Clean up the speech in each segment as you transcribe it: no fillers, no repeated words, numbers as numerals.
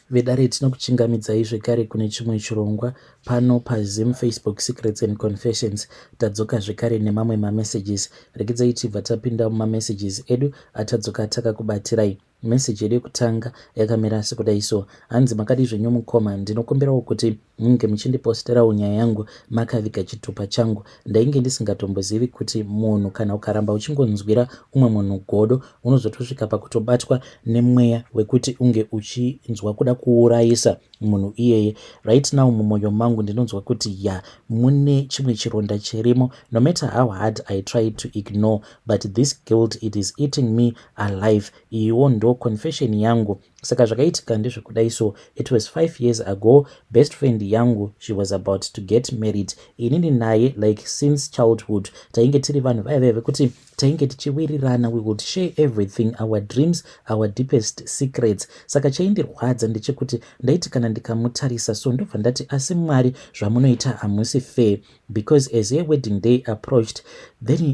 Vedare tinokuchingamidzai zvekare kune chimwe chirongwa pano paZim Facebook Secrets and Confessions. Tadzoka zvekare nemamwe mamessages. Regedzai tibva tapinda mumamessages edu atadzoka takakubatirai. Meseji yedu yekutanga yakamira sekudai so: hanzi makadi zvenyu mukoma, ndinokumbirawo kuti munge muchindiposterawo nyaya yangu makaviga chitupa changu. Ndainge ndisingatombozivi kuti munhu kana ukaramba uchingonzwira umwe munhu godo unozotosvika pakutobatwa nemweya wekuti unge uchinzwa kuda kuurayisa munhu iyeye. Right now mumwoyo mangu ndinonzwa kuti mune chimwe chironda chirimo. No matter how hard I try to ignore, but this guilt, it is eating me alive. Iwo ndo confession yangu. Saka zvakaitika ndezvekudai so: it was 5 years ago. Best friend yangu, she was about to get married. Inini naye, like since childhood, tainge tiri vanhu vaya vekuti tainge tichiwirirana, we would share everything, our dreams, our deepest secrets. Saka chaindirwadza ndechekuti ndaiti kana ndikamutarisa so ndobva ndati asi Mwari zvamunoita hamusi fair. Because as her wedding day approached,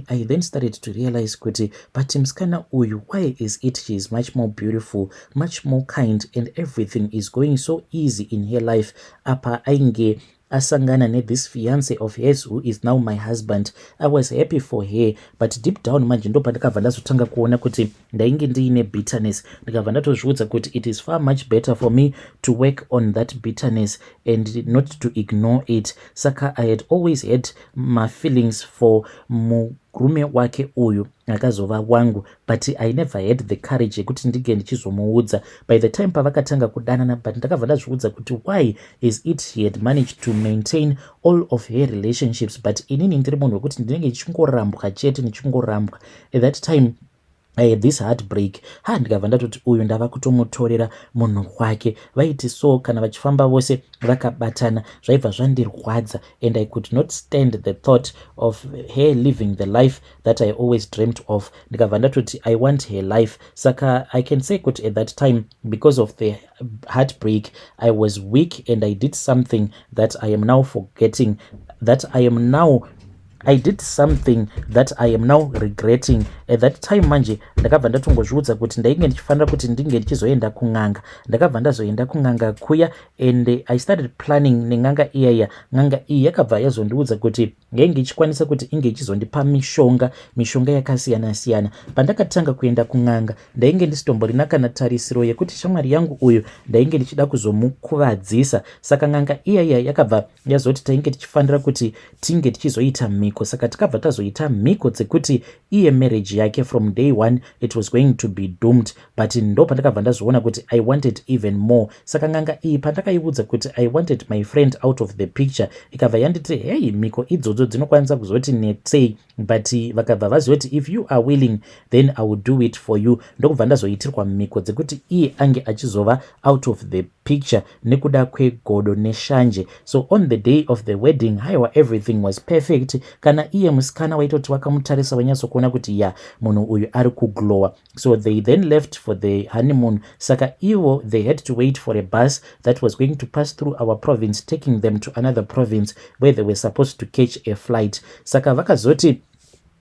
I then started to realize kuti but msikana uyu, why is it she is much more beautiful, much more kind, and everything is going so easy in her life. Apa ainge asangana this fiance of hers who is now my husband. I was happy for her, but deep down manje ndo pandakabva ndazotanga kuona kuti ndainge ndiine bitterness. Ndikabva ndatozviudza kuti it is far much better for me to work on that bitterness and not to ignore it. Saka I had always had my feelings for murume wake uyu akazova wangu, but I never had the courage yekuti ndige ndichizomuudza. By the time pavakatanga kudanana, but ndakabva ndazviudza kuti why is it she had managed to maintain all of her relationships, but inini ndiri munhu wekuti ndinenge ndichingorambwa chete ndichingorambwa. At that time I had this heartbreak. Ndikabva ndatoti uyu ndava kutomutorera munhu wake. Vaiti so kana vachifamba vose vakabatana zvaibva zvandirwadza, and I could not stand the thought of her living the life that I always dreamt of. Ndikabva ndatoti I want her life. Saka I can say kuti at that time, because of the heartbreak, I was weak and I did something that I am now forgetting, that I did something that I am now regretting. At that time manje ndakabva ndatongozviudza kuti ndainge ndichifanira kuti ndinge ndichizoenda kung'anga. Ndakabva ndazoenda kung'anga kuya, and I started planning neng'anga iyaya. Ng'anga iyi yakabva yazondiudza kuti yainge ichikwanisa kuti inge ichizondipa mishonga yakasiyana siyana. Pandakatanga kuenda kung'anga ndainge ndisitomborina kana tarisiro yekuti shamwari yangu uyu ndainge ndichida kuzomukuvadzisa. Saka ng'anga iyaya yakabva yazoti tainge tichifanira kuti tinge tichizoita mhiko. Saka tikabva tazoita mhiko dzekuti iye marriage yake from day one it was going to be doomed, but ndo pandakabva ndazoona kuti I wanted even more. Saka ng'anga iyi pandakaiudza kuti I wanted my friend out of the picture, ikabva yanditi hey, mhiko idzodzo dzinokwanisa kuzoti netsei, but vakabva vazoti if you are willing then I will do it for you. Ndokubva ndazoitirwa mhiko dzekuti iye ange achizova out of the picture nekuda kwegodo neshanje. So on the day of the wedding, haiwa, everything was perfect. Kana iye musikana waitoti wakamutarisa wanyatsokuona kuti munhu uyu ari kuglowa. So they then left for the honeymoon. Saka ivo they had to wait for a bus that was going to pass through our province, taking them to another province where they were supposed to catch a flight. Saka vakazoti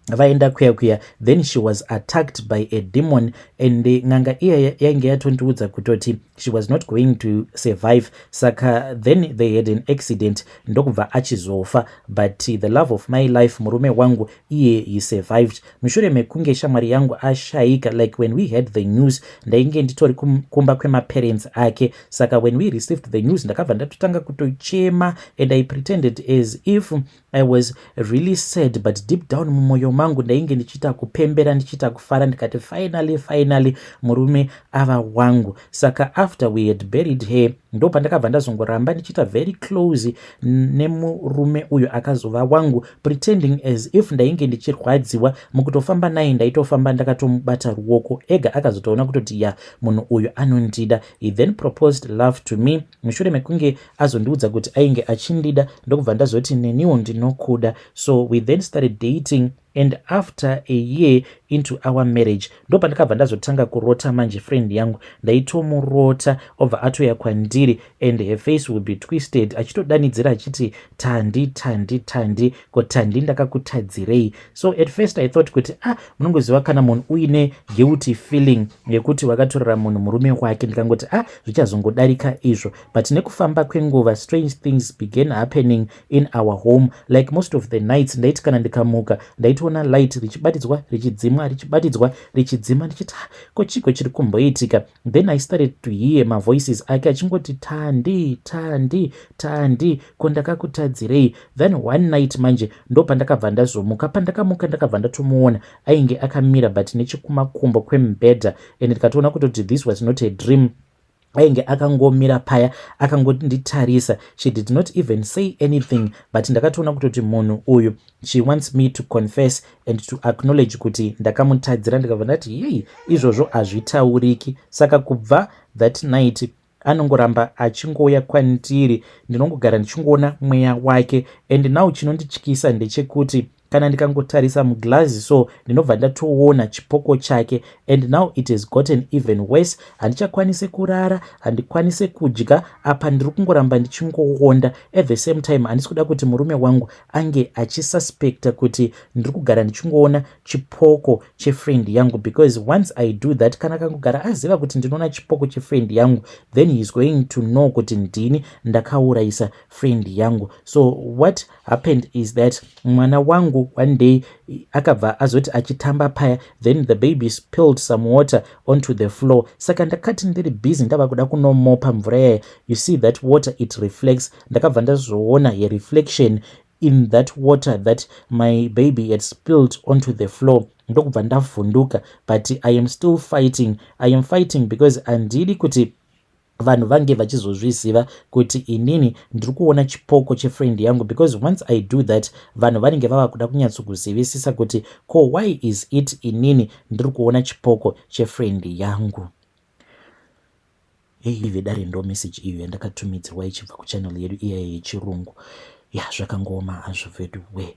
vaenda kuya, then she was attacked by a demon, and ng'anga iya yainge yatondiudza kutoti she was not going to survive. Saka then they had an accident, ndokubva achizofa, but the love of my life, murume wangu, iye he survived. Mushure mekunge shamwari yangu ashaika, like when we had the news, ndainge nditori kumba kwema parents ake. Saka when we received the news, ndakabva ndatotanga kutochema, and I pretended as if I was really sad, but deep down mumwoyo mangu ndainge ndichita kupembera, ndichita kufara, ndikati finally murume ava wangu. Saka after we had buried her, ndo pandakabva ndazongoramba ndichita very close nemurume uyu akazova wangu, pretending as if ndainge ndichirwadziwa. Mukutofamba naye ndaitofamba ndakatomubata ruoko, ega akazotoona kutoti munhu uyu anondida. He then proposed love to me. Mushure mekunge azondiudza kuti ainge achindida, ndokubva ndazoti neniwo ndinokuda. So we then started dating, and after a year into our marriage. Ndo pandakabva ndazotanga kurota manje friend yangu, ndaitomurota obva atoya kwandiri and her face will be twisted achitodanidzira achiti Tandi Tandi Tandi, ko Tandi ndakakutadzirei. So at first I thought kuti munongoziva kana munhu uine guilty feeling yekuti wakatorera munhu murume wake, ndikangoti zvichazongodarika izvo. But nekufamba kwenguva strange things began happening in our home. Like most of the nights ndaiti kana ndikamuka ndaitoona light richibatidzwa richidzimwa richibatidzwa richidzima, ndichiti ko chiko chiri kumboitika. Then I started to hear my voices ake achingoti Tandi Tandi Tandi, ko ndakakutadzirei. Then one night manje ndo pandakabva ndazomuka. Pandakamuka ndakabva ndatomuona ainge akamira but nechekumakumbo kwemubhedha, and ndikatoona kutoti this was not a dream. Ainge akangomira paya akangonditarisa. She did not even say anything, but ndakatoona kutoti munhu uyu she wants me to confess and to acknowledge kuti ndakamutadzira. Ndikabva ndati yei izvozvo hazvitauriki. Saka kubva that night anongoramba achingouya kwandiri, ndinongogara ndichingoona mweya wake. And now chinondityisa ndechekuti kana ndikangotarisa muglazi so ndinobva ndatoona chipoko chake. And now it has gotten even worse. Handichakwanise kurara, handikwanise kudya, apa ndiri kungoramba ndichingoonda. At the same time handisi kuda kuti murume wangu ange achisuspecta kuti ndiri kugara ndichingoona chipoko chefriend yangu, because once I do that, kana kangogara aziva kuti ndinoona chipoko chefriend yangu, then he is going to know kuti ndini ndakaurayisa friend yangu. So what happened is that mwana wangu one day akabva azoti achitamba paya, then the baby spilled some water onto the floor. Saka ndakati ndiri busy ndava kuda kunomopa mvura yaya, you see that water it reflects. Ndakabva ndazoona a reflection in that water that my baby had spilled onto the floor. Ndokubva ndavhunduka, but I am still fighting. I am fighting because handidi kuti vanhu vange vachizozviziva kuti inini ndiri kuona chipoko chefriend yangu, because once I do that vanhu vanenge vava kuda kunyatsokuzivisisa kuti ko why is it inini ndiri kuona chipoko chefriend yangu. Ive dare ndo message iyo yandakatumidzirwa ichibva kuchannel yedu iya yechirungu. Zvakangoma hazvo vedu we.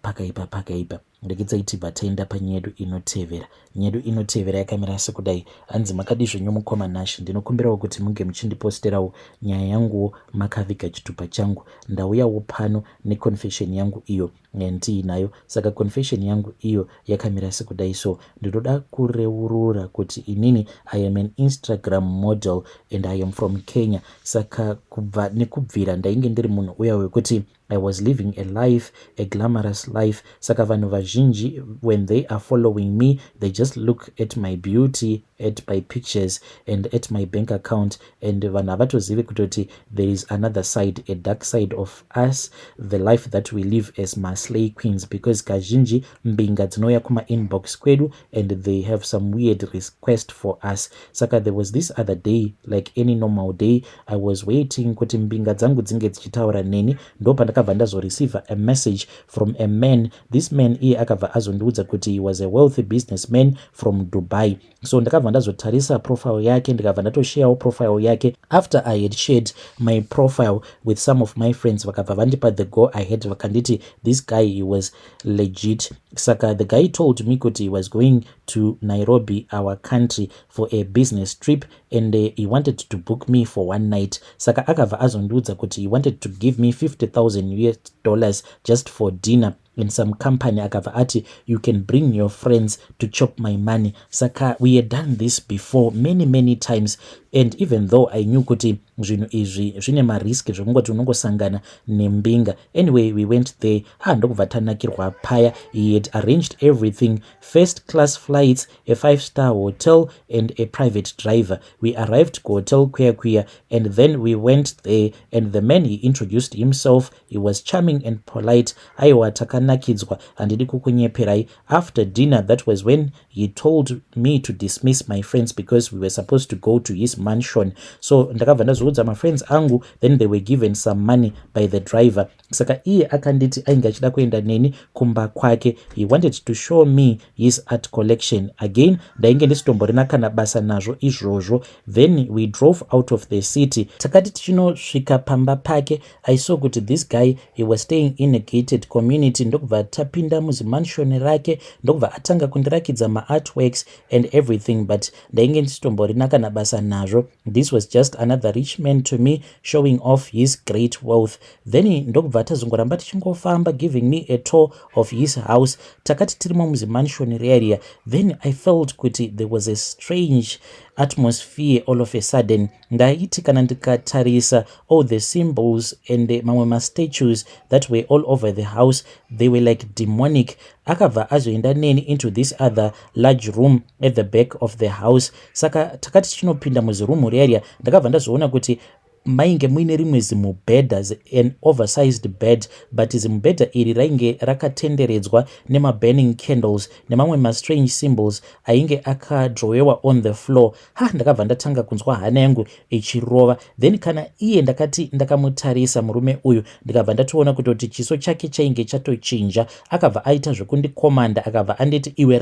Pakaipa ndekidzaiti bataenda panyedu inotevera. Nyedu inotevera yakamira sekudai. Hanzi makadi zvenyu mukoma Nash, ndinokumbirawo kuti munge muchindiposterawo nyaya yanguwo makaviga chitupa changu. Ndauyawo pano neconfession yangu iyo ndiinayo. Saka confession yangu iyo yakamira sekudai. So ndinoda kureurura kuti inini I am an Instagram model and I am from Kenya. Saka kubva nekubvira ndainge ndiri munhu uya wekuti I was living a glamorous life. Saka vanhu vazhinji when they are following me, they just look at my beauty, at my pictures and at my bank account, and vanhu havatozivi kutoti there is another side, a dark side of us, the life that we live as maslay queens, because kazhinji mbinga dzinouya kuma inbox kwedu and they have some weird request for us. Saka there was this other day, like any normal day, I was waiting kuti mbinga dzangu dzinge dzichitaura neni. Ndo pandakabva ndazoreceive a message from a man. This man iye akabva azondiudza kuti he was a wealthy businessman from Dubai. So ndakabva ndazotarisa profile yake, ndikabva ndatosharewo profile yake. After I had shared my profile with some of my friends, vakabva vandipa the go ahead, vakanditi this guy he was legit. Saka the guy told me kuti he was going to Nairobi, our country, for a business trip, and he wanted to book me for one night. Saka akabva azondiudza kuti he wanted to give me $50,000 just for dinner in some company. Akabva ati you can bring your friends to chop my money. Saka we had done this before many times, and even though I knew kuti zvinhu izvi zvine mariski zvekungoti unongosangana nembinga, anyway we went there. Ndokubva tanakirwa paya. He had arranged everything, first class flights, a 5-star hotel and a private driver. We arrived to hotel Kuya, and then we went there, and the man he introduced himself. He was charming and polite. Aiwa takanakidzwa handidi kukunyeperai. After dinner, that was when he told me to dismiss my friends because we were supposed to go to his mansion. So ndakabva ndazoudza my friends angu, then they were given some money by the driver. Saka iye akanditi ainge achida kuenda neni kumba kwake. He wanted to show me his art collection. Again ndainge ndisitomborina kana basa nazvo izvozvo. Then we drove out of the city. Takati tichinosvika pamba pake, I saw kuti this guy he was staying in a gated community ndokubva tapinda muzimanshoni rake ndokubva atanga kundirakidza maartworks and everything, but ndainge ndisitomborina kana basa nazvo. This was just another rich man to me showing off his great wealth. Then ndokubva tazongoramba tichingofamba giving me a tour of his house. Takati tirimo muzimanshoni area, then I felt kuti there was a strange atmosphere all of a sudden. Ndaiti kana ndikatarisa all the symbols and mamwe ma-statues that were all over the house, they were like demonic. Akabva azoenda neni into this other large room at the back of the house. Saka takati chinopinda muzirumu area, ndakabva ndazoona kuti mainge muine rimwe zimubhedha, an oversized bed, but zimubhedha iri rainge rakatenderedzwa nema-burning candles nemamwe ma-strange symbols ainge akadrowewa on the floor. Ndakabva ndatanga kunzwa hana yangu ichirova. Then kana iye ndakati ndakamutarisa murume uyu, ndikabva ndatoona kuti chiso chake chainge chatochinja. Akabva aita zvekundikomanda, akabva anditi iwe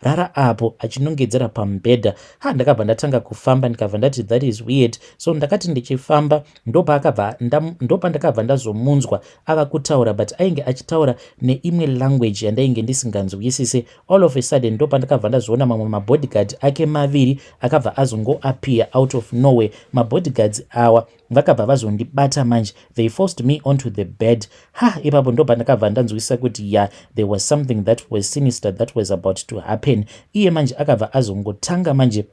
rara apo, achinongedzera pamubhedha. Ndakabva ndatanga kufamba, ndikabva ndati that is weird. So ndakati ndichifamba ndopandakabva ndazomunzwa ava kutaura, but ainge achitaura neimwe language yandainge ndisinganzwisise. All of a sudden ndopandakabva ndazoona mamwe mabodyguard ake maviri akabva azongoappear out of nowhere. Mabodyguards awa vakabva vazondibata manje, they forced me onto the bed. Ipapo ndopandakabva ndanzwisisa kuti there was something that was sinister that was about to happen. Iye manje akabva azongotanga manje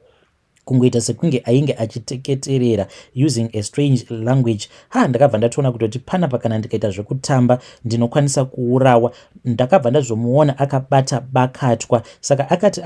kungoita sekunge ainge achiteketerera using a strange language. Ndakabva ndatoona kutoti panapa kana ndikaita zvekutamba ndinokwanisa kuurawa. Ndakabva ndazomuona akabata bakatwa. Saka akati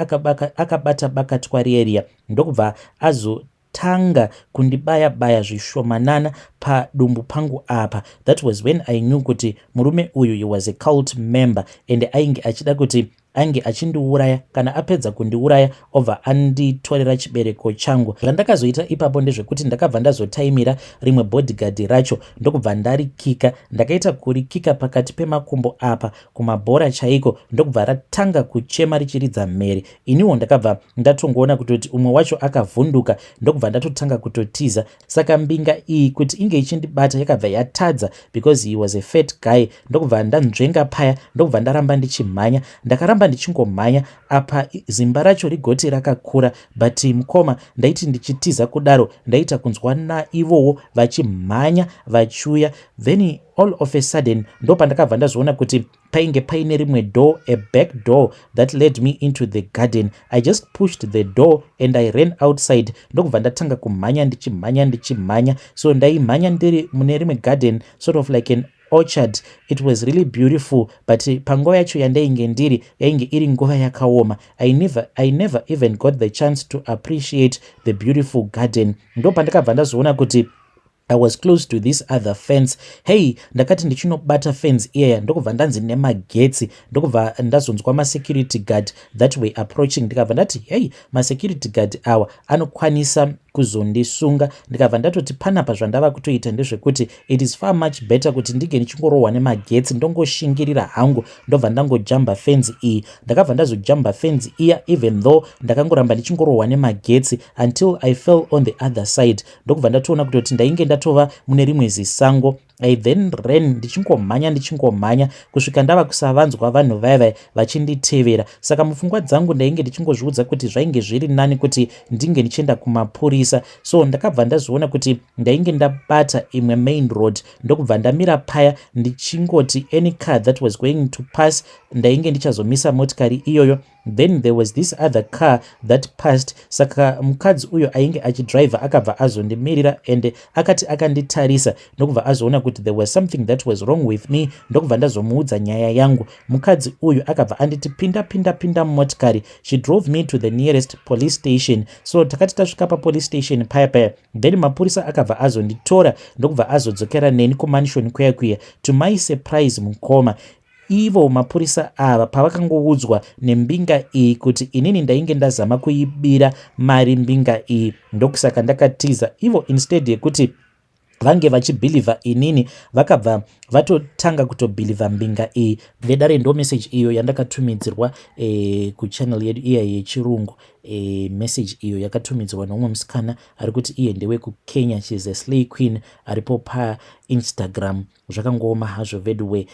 akabata bakatwa riya ndokubva azotanga kundibaya-baya zvishomanana padumbu pangu apa. That was when I knew kuti murume uyu he was a cult member and ainge achida kuti ainge achindiuraya. Kana apedza kundiuraya obva anditorera chibereko changu. Zvandakazoita ipapo ndezvekuti ndakabva ndazotaimira rimwe bodyguard racho ndokubva ndarikika. Ndakaita kurikika pakati pemakumbo apa kumabhora chaiko, ndokubva ratanga kuchema richiridza mhere. Iniwo ndakabva ndatongoona kutoti umwe wacho akavhunduka, ndokubva ndatotanga kutotiza. Saka mbinga iyi kuti inge ichindibata yakabva yatadza because he was a fat guy. Ndokubva ndanzvenga paya, ndokubva ndaramba ndichimhanya. Ndakaramba ndichingomhanya apa zimba racho rigoti rakakura, but mukoma ndaiti ndichitiza kudaro ndaita kunzwa naivowo vachimhanya vachiuya. Then all of a sudden ndopandakabva ndazoona kuti painge paine rimwe door, a back door that led me into the garden. I just pushed the door and I ran outside. Ndokubva ndatanga kumhanya ndichimhanya. So ndaimhanya ndiri mune rimwe garden, sort of like an orchard. It was really beautiful, but panguva yacho yandainge ndiri yainge iri nguva yakaoma. I never even got the chance to appreciate the beautiful garden. Ndopandakabva ndazoona kuti I was close to this other fence. Ndakati ndichinobata fence iya ndokubva ndanzi nemagetsi, ndokubva ndazonzwa ma-security guard that were approaching. Ndikabva ndati ma-security guard awa anokwanisa kuzondisunga. Ndikabva ndatoti panapa zvandava kutoita ndezvekuti it is far much better kuti ndige ndichingorohwa nemagetsi ndongoshingirira hangu ndobva ndangojamba fence iyi. Ndakabva ndazojamba fence iya even though ndakangoramba ndichingorohwa nemagetsi until I fell on the other side. Ndokubva ndatoona kutoti ndainge ndatova mune rimwe zisango. I then ran ndichingomhanya kusvika ndava kusavanzwa vanhu vaya vachinditevera. Saka mupfungwa dzangu ndainge ndichingozviudza kuti zvainge zviri nani kuti ndinge ndichienda kumapurisa. So ndakabva ndazoona kuti ndainge ndabata imwe main road, ndokubva ndamira paya ndichingoti any car that was going to pass ndainge ndichazomisa motikari iyoyo. Then there was this other car that passed. Saka mukadzi uyo ainge achidriver akabva azondimirira and akati akanditarisa ndokubva azoona kuti there was something that was wrong with me. Ndokubva ndazomuudza nyaya yangu. Mukadzi uyu akabva anditi pinda mumotikari. She drove me to the nearest police station. So takati tasvika papolice station paya, then mapurisa akabva azonditora ndokubva azodzokera neni kumanshoni kuya. To my surprise mukoma, ivo mapurisa ava pavakangoudzwa nembinga iyi kuti inini ndainge ndazama kuibira mari mbinga iyi, ndokusaka ndakatiza. Ivo instead yekuti vange vachibhilivha inini vakabva vatotanga kutobhilivha mbinga iyi. Vedare ndo message iyo yandakatumidzirwa kuchannel yedu iya yechirungu. Message iyo yakatumidzirwa nomwe musikana ari kuti iye ndewe kuKenya, she's a slay queen, aripo paInstagram. Zvakangooma hazvo vedwe.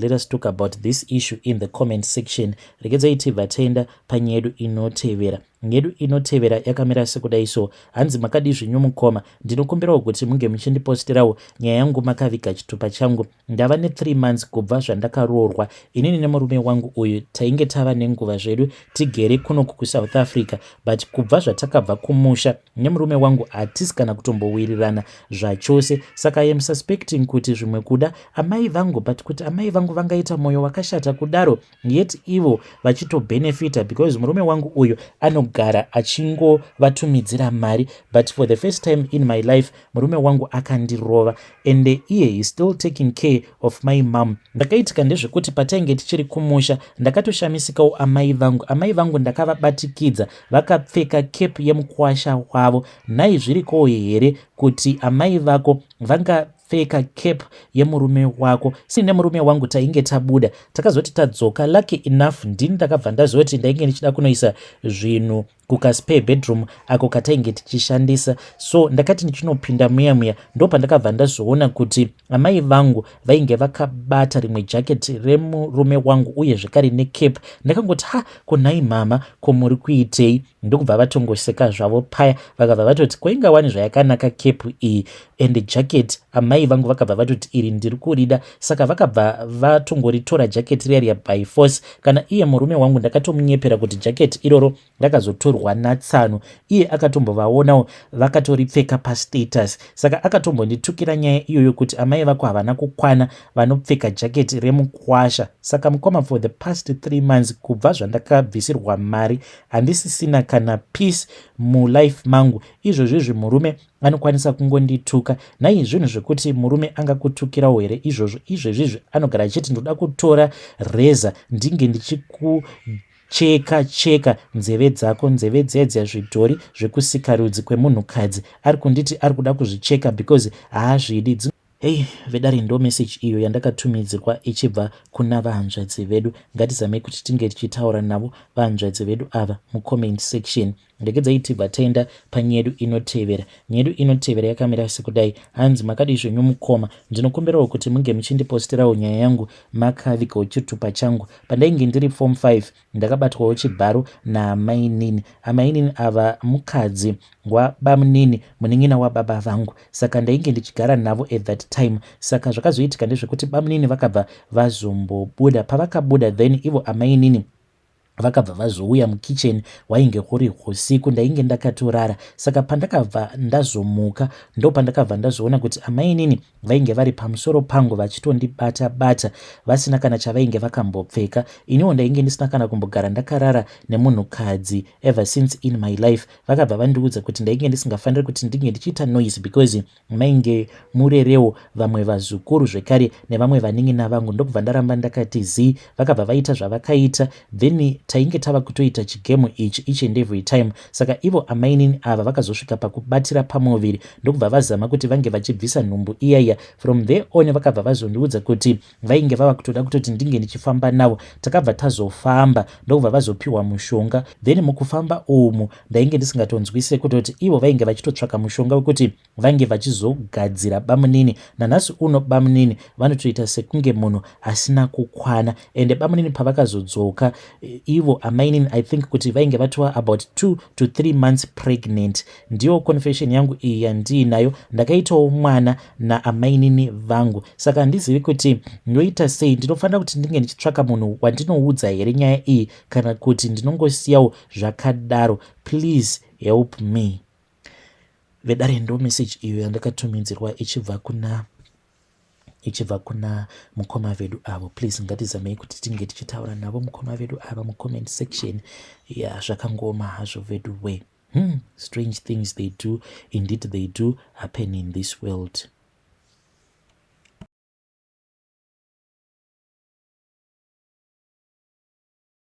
Let us talk about this issue in the comment section. Regedzai tibva taenda panyaya yedu inotevera. Nyedu inotevera yakamira sekudai. So hanzi makadi zvinyu mukoma, ndinokumbirawo kuti munge muchindipostirawo nyaya yangu makaviga chitupa changu. Ndava ne3 months kubva zvandakaroorwa. Inini nemurume wangu uyu tainge tava nenguva zvedu tigere kunoku kuSouth Africa, but kubva zvatakabva kumusha nemurume wangu hatisi kana kutombowirirana zvachose. Saka I am suspecting kuti zvimwe kuda amai vangu, but kuti amai vangu vangaita moyo wakashata kudaro, yet ivo vachitobenefita because murume wangu uyu anogara achingovatumidzira mari. But for the first time in my life murume wangu akandirova, and iye is still taking care of my mom. Ndakaitika ndezvekuti patainge tichiri kumusha ndakatoshamisikawo amai vangu. Amai vangu ndakavabatikidza vakapfeka kepu yemukwasha wavo. Nhai zvirikowo here kuti amai vako vangapfeka kepu yemurume wako. Sine murume wangu tainge tabuda takazoti tadzoka, lucky enough ndini ndakabva ndazoti ndainge ndichida kunoisa zvinhu kukaspare bedroom ako katainge tichishandisa. So ndakati ndichinopinda muya ndo pandakabva ndazoona kuti amai vangu vainge vakabata rimwe jaketi remurume wangu uye zvekare nekepu. Ndakangoti kunhai mama, komuri kuitei? Ndokubva vatongoseka zvavo paya, vakabva vatoti kwainga wani zvayakanaka kepu iyi and jaketi. Amai vangu vakabva vatoti iri ndiri kurida, saka vakabva vatongoritora jaketi riya by force. Kana iye murume wangu ndakatomunyepera kuti jaketi iroro ndakazotorwa natsano, iye akatombovaonawo vakatoripfeka pastatus. Saka akatombonditukira nyaya iyoyo kuti amai vako havana kukwana vanopfeka jaketi remukwasha. Saka mukoma, for the past 3 months kubva zvandakabvisirwa mari handisisina kana peace mulife mangu. Izvozvizvi murume anokwanisa kungondituka. Nhai zvinhu zvekuti murume angakutukirawo here izvozvo? Izvezvizvi anogara achiti ndoda kutora reza ndinge ndichikucheka nzeve dzako, nzeve dzedzia zvidhori zvekusika rudzi kwemunhukadzi. Ari kunditi ari kuda kuzvicheka because haazvidi. Hey, vedare ndo message iyo yandakatumidzirwa ichibva kuna vahanzvadzi vedu. Ngatizamei kuti tinge tichitaura navo vahanzvadzi vedu ava mucomment section. Ndegedzai tibva taenda panyaya yedu inotevera. Nyaya yedu inotevera yakamira sekudai. Hanzi makadi zvenyu mukoma, ndinokumbirawo kuti munge muchindipostirawo nyaya yangu makavigawo chitupa changu. Pandainge ndiri form 5 ndakabatwawo chibharo naamai nini. Amai nini ava mukadzi wabamunini, munin'ina wababa vangu. Saka ndainge ndichigara navo at that time. Saka zvakazoitika ndezvekuti bamunini vakabva vazombobuda. Pavakabuda then ivo amai nini vakabva vazouya mukicheni, wainge kuri usiku, ndainge ndakatorara. Saka pandakabva ndazomuka ndo pandakabva ndazoona kuti amai nini vainge vari pamusoro pangu vachitondibata vasina kana chavainge vakambopfeka. Iniwo ndainge ndisina kana kumbogara ndakarara nemunhukadzi ever since in my life. Vakabva vandiudza kuti ndainge ndisingafaniri kuti ndinge ndichiita noise because mainge murerewo vamwe vazukuru zvekare nevamwe vanin'ina vangu. Ndokubva ndaramba ndakati zii. Vakabva vaita zvavakaita, then tainge tava kutoita chigemu ichi each and every time. Saka ivo amai nini ava vakazosvika pakubatira pamuviri ndokubva vazama kuti vange vachibvisa nhumbu iyaya. From there on vakabva vazondiudza kuti vainge vava kutoda kutoti ndinge ndichifamba navo. Takabva tazofamba ndokubva vazopiwa mushonga, then mukufamba umu ndainge ndisingatonzwise kutoti ivo vainge vachitotsvaka mushonga wekuti vange vachizogadzira bamunini. Nanhasi uno bamunini vanotoita sekunge munhu asina kukwana, ende bamunini pavakazodzoka ivo amai nini I think kuti vainge vatova about 2 to 3 months pregnant. Ndiyo confession yangu iyi yandiinayo. Ndakaitawo mwana naamai nini vangu. Saka handizivi kuti ndoita sei. Ndinofanira kuti ndinge ndichitsvaka munhu wandinoudza here nyaya iyi kana kuti ndinongosiyawo zvakadaro? Please help me. Vedare ndo message iyo yandakatumidzirwa ichibva kuna mukoma vedu avo. Please ngatizamei kuti tinge tichitaura navo mukoma vedu ava mucomment section. Zvakangoma hazvo vedu we. Strange things they do, indeed they do happen in this world.